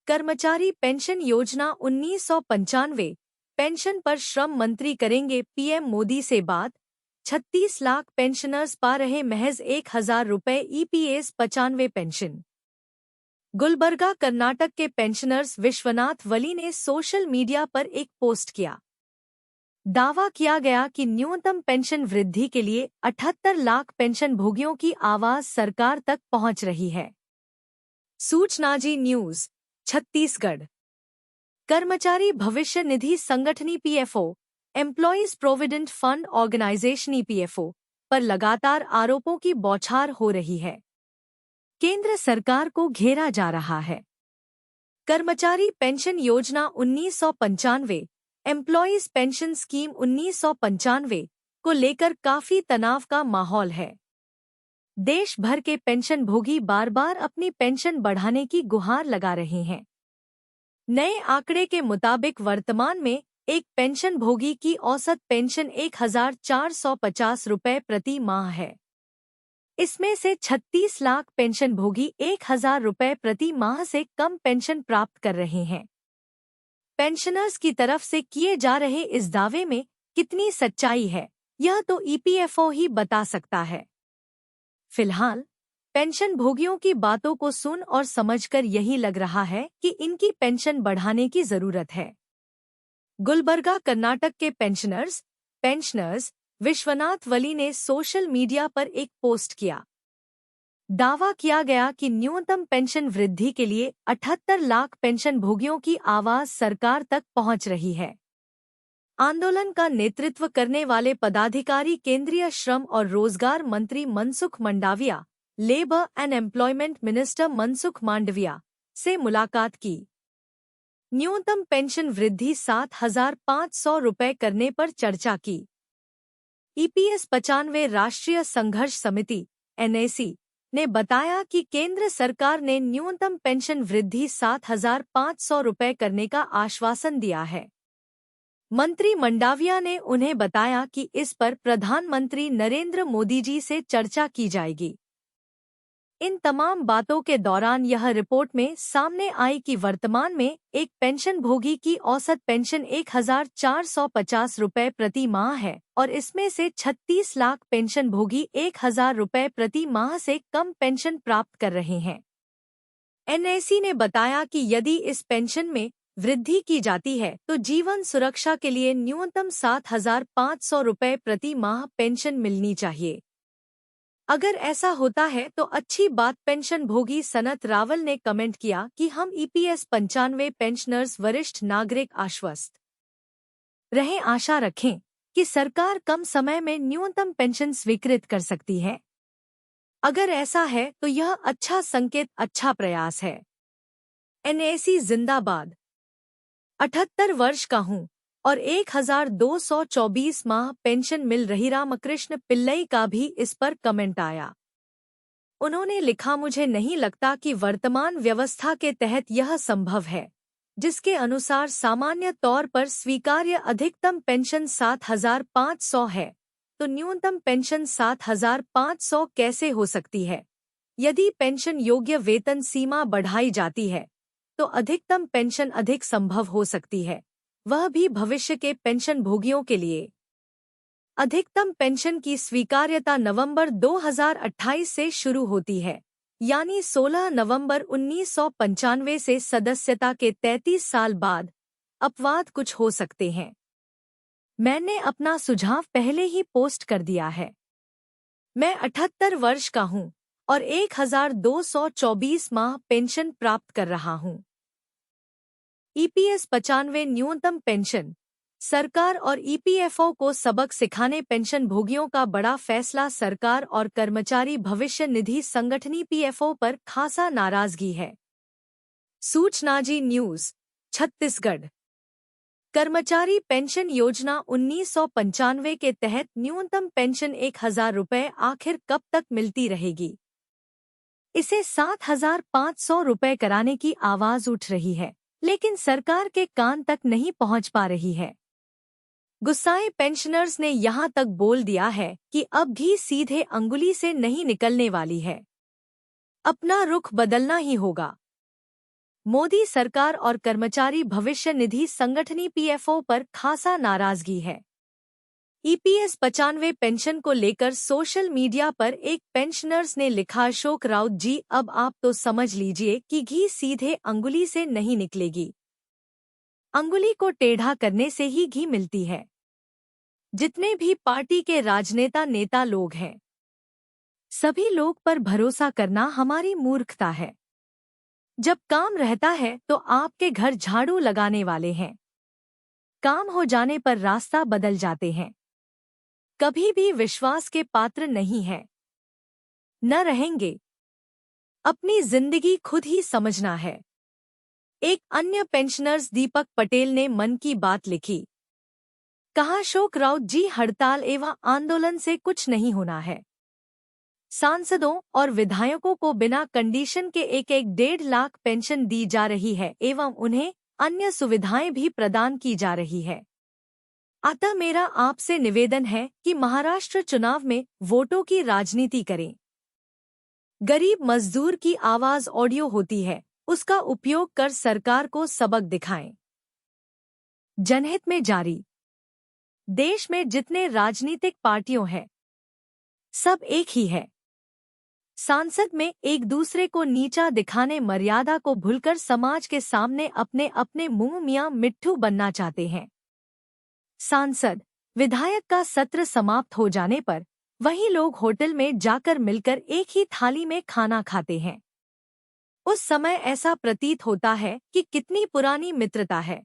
कर्मचारी पेंशन योजना 1995 पेंशन पर श्रम मंत्री करेंगे पीएम मोदी से बात। 36 लाख पेंशनर्स पा रहे महज 1,000 रुपए ईपीएस 95 पेंशन। गुलबर्गा कर्नाटक के पेंशनर्स विश्वनाथ वली ने सोशल मीडिया पर एक पोस्ट किया। दावा किया गया कि न्यूनतम पेंशन वृद्धि के लिए 78 लाख पेंशन भोगियों की आवाज सरकार तक पहुंच रही है। सूचना जी न्यूज छत्तीसगढ़। कर्मचारी भविष्य निधि संगठन EPFO, employees provident fund organisation EPFO पर लगातार आरोपों की बौछार हो रही है। केंद्र सरकार को घेरा जा रहा है। कर्मचारी पेंशन योजना 1995, एम्प्लॉयज पेंशन स्कीम 1995 को लेकर काफी तनाव का माहौल है। देश भर के पेंशन भोगी बार बार अपनी पेंशन बढ़ाने की गुहार लगा रहे हैं। नए आंकड़े के मुताबिक वर्तमान में एक पेंशन भोगी की औसत पेंशन 1,450 रुपए प्रति माह है। इसमें से 36 लाख पेंशन भोगी 1,000 रुपए प्रति माह से कम पेंशन प्राप्त कर रहे हैं। पेंशनर्स की तरफ से किए जा रहे इस दावे में कितनी सच्चाई है, यह तो ईपीएफओ ही बता सकता है। फिलहाल पेंशन भोगियों की बातों को सुन और समझकर यही लग रहा है कि इनकी पेंशन बढ़ाने की जरूरत है। गुलबर्गा कर्नाटक के पेंशनर्स विश्वनाथ वली ने सोशल मीडिया पर एक पोस्ट किया। दावा किया गया कि न्यूनतम पेंशन वृद्धि के लिए 78 लाख पेंशन भोगियों की आवाज सरकार तक पहुंच रही है। आंदोलन का नेतृत्व करने वाले पदाधिकारी केंद्रीय श्रम और रोजगार मंत्री Mansukh Mandaviya, labour and employment minister Mansukh Mandaviya से मुलाकात की। न्यूनतम पेंशन वृद्धि 7,500 रुपए करने पर चर्चा की। ईपीएस 95 राष्ट्रीय संघर्ष समिति (एनएसी) ने बताया कि केंद्र सरकार ने न्यूनतम पेंशन वृद्धि 7,500 रुपए करने का आश्वासन दिया है। मंत्री मंडाविया ने उन्हें बताया कि इस पर प्रधानमंत्री नरेंद्र मोदी जी से चर्चा की जाएगी। इन तमाम बातों के दौरान यह रिपोर्ट में सामने आई कि वर्तमान में एक पेंशन भोगी की औसत पेंशन 1,450 रुपए प्रति माह है और इसमें से 36 लाख पेंशन भोगी 1,000 रुपए प्रति माह से कम पेंशन प्राप्त कर रहे हैं। एनएसी ने बताया कि यदि इस पेंशन में वृद्धि की जाती है तो जीवन सुरक्षा के लिए न्यूनतम 7,500 रुपए प्रति माह पेंशन मिलनी चाहिए। अगर ऐसा होता है तो अच्छी बात। पेंशन भोगी सनत रावल ने कमेंट किया कि हम ईपीएस 95 पेंशनर्स वरिष्ठ नागरिक आश्वस्त रहें, आशा रखें कि सरकार कम समय में न्यूनतम पेंशन स्वीकृत कर सकती है। अगर ऐसा है तो यह अच्छा संकेत, अच्छा प्रयास है। एनएसी जिंदाबाद। 78 वर्ष का हूँ और 1,224 माह पेंशन मिल रही। रामकृष्ण पिल्लई का भी इस पर कमेंट आया। उन्होंने लिखा, मुझे नहीं लगता कि वर्तमान व्यवस्था के तहत यह संभव है, जिसके अनुसार सामान्य तौर पर स्वीकार्य अधिकतम पेंशन 7,500 है, तो न्यूनतम पेंशन 7,500 कैसे हो सकती है। यदि पेंशन योग्य वेतन सीमा बढ़ाई जाती है तो अधिकतम पेंशन अधिक संभव हो सकती है, वह भी भविष्य के पेंशन भोगियों के लिए। अधिकतम पेंशन की स्वीकार्यता नवंबर 2028 से शुरू होती है, यानी 16 नवंबर 1995 से सदस्यता के 33 साल बाद। अपवाद कुछ हो सकते हैं। मैंने अपना सुझाव पहले ही पोस्ट कर दिया है। मैं 78 वर्ष का हूँ और 1,224 माह पेंशन प्राप्त कर रहा हूँ। ईपीएस 95 न्यूनतम पेंशन। सरकार और ईपीएफओ को सबक सिखाने पेंशन भोगियों का बड़ा फैसला। सरकार और कर्मचारी भविष्य निधि संगठन ईपीएफओ पर खासा नाराजगी है। सूचना जी न्यूज छत्तीसगढ़। कर्मचारी पेंशन योजना 1995 के तहत न्यूनतम पेंशन 1,000 रुपए आखिर कब तक मिलती रहेगी। इसे 7,500 रुपए कराने की आवाज उठ रही है, लेकिन सरकार के कान तक नहीं पहुंच पा रही है। गुस्साए पेंशनर्स ने यहां तक बोल दिया है कि अब घी सीधे अंगुली से नहीं निकलने वाली है, अपना रुख बदलना ही होगा। मोदी सरकार और कर्मचारी भविष्य निधि संगठन पीएफओ पर खासा नाराजगी है। ईपीएस 95 पेंशन को लेकर सोशल मीडिया पर एक पेंशनर्स ने लिखा, अशोक राउत जी, अब आप तो समझ लीजिए कि घी सीधे अंगुली से नहीं निकलेगी, अंगुली को टेढ़ा करने से ही घी मिलती है। जितने भी पार्टी के राजनेता नेता लोग हैं, सभी लोग पर भरोसा करना हमारी मूर्खता है। जब काम रहता है तो आपके घर झाड़ू लगाने वाले हैं, काम हो जाने पर रास्ता बदल जाते हैं। कभी भी विश्वास के पात्र नहीं है, न रहेंगे। अपनी जिंदगी खुद ही समझना है। एक अन्य पेंशनर्स दीपक पटेल ने मन की बात लिखी, कहा, अशोक राउत जी, हड़ताल एवं आंदोलन से कुछ नहीं होना है। सांसदों और विधायकों को बिना कंडीशन के 1-1.5 लाख पेंशन दी जा रही है एवं उन्हें अन्य सुविधाएं भी प्रदान की जा रही है। अतः मेरा आपसे निवेदन है कि महाराष्ट्र चुनाव में वोटों की राजनीति करें। गरीब मजदूर की आवाज ऑडियो होती है, उसका उपयोग कर सरकार को सबक दिखाएं। जनहित में जारी। देश में जितने राजनीतिक पार्टियों हैं, सब एक ही है। सांसद में एक दूसरे को नीचा दिखाने, मर्यादा को भूलकर समाज के सामने अपने अपने मुंह मियां मिट्ठू बनना चाहते हैं। सांसद विधायक का सत्र समाप्त हो जाने पर वही लोग होटल में जाकर मिलकर एक ही थाली में खाना खाते हैं। उस समय ऐसा प्रतीत होता है कि कितनी पुरानी मित्रता है।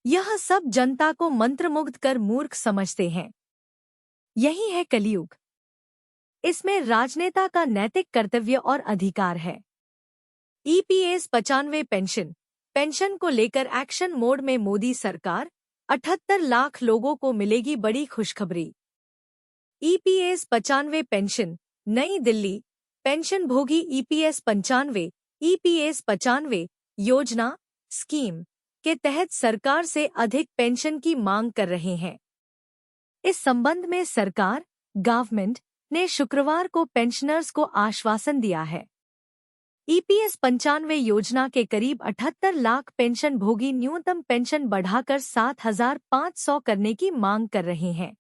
यह सब जनता को मंत्रमुग्ध कर मूर्ख समझते हैं। यही है कलयुग। इसमें राजनेता का नैतिक कर्तव्य और अधिकार है। ईपीएस 95 पेंशन को लेकर एक्शन मोड में मोदी सरकार। 78 लाख लोगों को मिलेगी बड़ी खुशखबरी। ईपीएस 95 पेंशन, नई दिल्ली। पेंशन भोगी ईपीएस 95 योजना स्कीम के तहत सरकार से अधिक पेंशन की मांग कर रहे हैं। इस संबंध में सरकार गवर्नमेंट ने शुक्रवार को पेंशनर्स को आश्वासन दिया है। ईपीएस 95 योजना के करीब 78 लाख पेंशन भोगी न्यूनतम पेंशन बढ़ाकर 7,500 करने की मांग कर रहे हैं।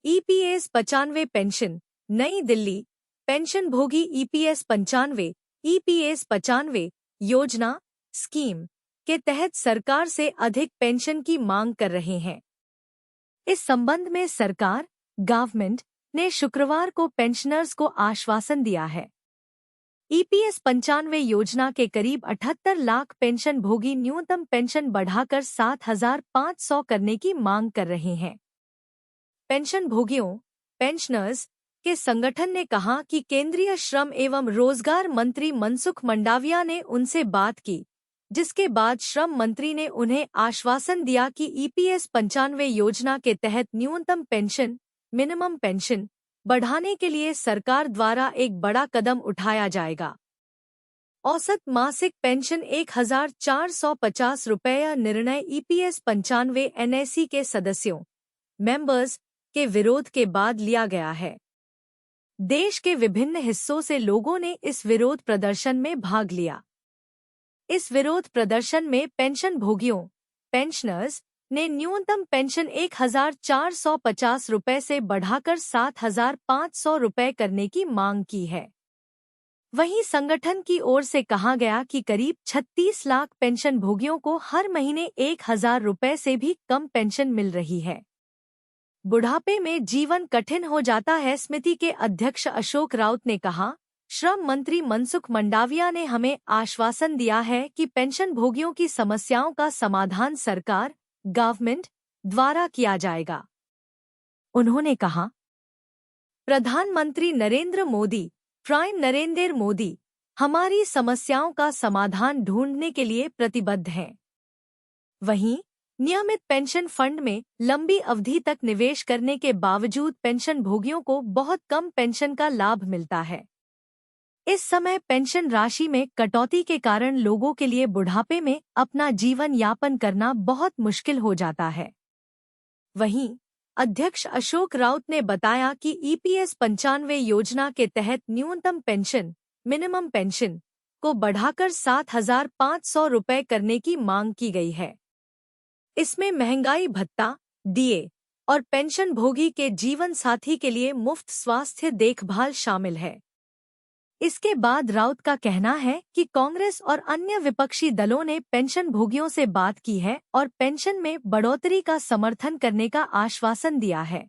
ईपीएस 95 पेंशन, नई दिल्ली। पेंशन भोगी ईपीएस 95 योजना स्कीम के तहत सरकार से अधिक पेंशन की मांग कर रहे हैं। इस संबंध में सरकार गवर्नमेंट ने शुक्रवार को पेंशनर्स को आश्वासन दिया है। ईपीएस 95 योजना के करीब 78 लाख पेंशन भोगी न्यूनतम पेंशन बढ़ाकर 7,500 करने की मांग कर रहे हैं। पेंशन भोगियों पेंशनर्स के संगठन ने कहा कि केंद्रीय श्रम एवं रोजगार मंत्री मनसुख मंडाविया ने उनसे बात की, जिसके बाद श्रम मंत्री ने उन्हें आश्वासन दिया कि ईपीएस 95 योजना के तहत न्यूनतम पेंशन मिनिमम पेंशन बढ़ाने के लिए सरकार द्वारा एक बड़ा कदम उठाया जाएगा। औसत मासिक पेंशन 1,450 रुपये निर्णय ईपीएस 95 एनएसी के सदस्यों मेंबर्स के विरोध के बाद लिया गया है। देश के विभिन्न हिस्सों से लोगों ने इस विरोध प्रदर्शन में भाग लिया। इस विरोध प्रदर्शन में पेंशन भोगियों पेंशनर्स ने न्यूनतम पेंशन 1,450 रुपये से बढ़ाकर 7,500 रुपये करने की मांग की है। वहीं संगठन की ओर से कहा गया कि करीब 36 लाख पेंशन भोगियों को हर महीने 1,000 रुपये से भी कम पेंशन मिल रही है। बुढ़ापे में जीवन कठिन हो जाता है। समिति के अध्यक्ष अशोक राउत ने कहा, श्रम मंत्री मनसुख मंडाविया ने हमें आश्वासन दिया है कि पेंशन भोगियों की समस्याओं का समाधान सरकार गवर्नमेंट द्वारा किया जाएगा। उन्होंने कहा, प्रधानमंत्री नरेंद्र मोदी प्राइम नरेंद्र मोदी हमारी समस्याओं का समाधान ढूंढने के लिए प्रतिबद्ध हैं। वहीं नियमित पेंशन फंड में लंबी अवधि तक निवेश करने के बावजूद पेंशन भोगियों को बहुत कम पेंशन का लाभ मिलता है। इस समय पेंशन राशि में कटौती के कारण लोगों के लिए बुढ़ापे में अपना जीवन यापन करना बहुत मुश्किल हो जाता है। वहीं अध्यक्ष अशोक राउत ने बताया कि ईपीएस 95 योजना के तहत न्यूनतम पेंशन मिनिमम पेंशन को बढ़ाकर 7,500 रुपये करने की मांग की गई है। इसमें महंगाई भत्ता, डीए और पेंशन भोगी के जीवन साथी के लिए मुफ्त स्वास्थ्य देखभाल शामिल है। इसके बाद राउत का कहना है कि कांग्रेस और अन्य विपक्षी दलों ने पेंशन भोगियों से बात की है और पेंशन में बढ़ोतरी का समर्थन करने का आश्वासन दिया है।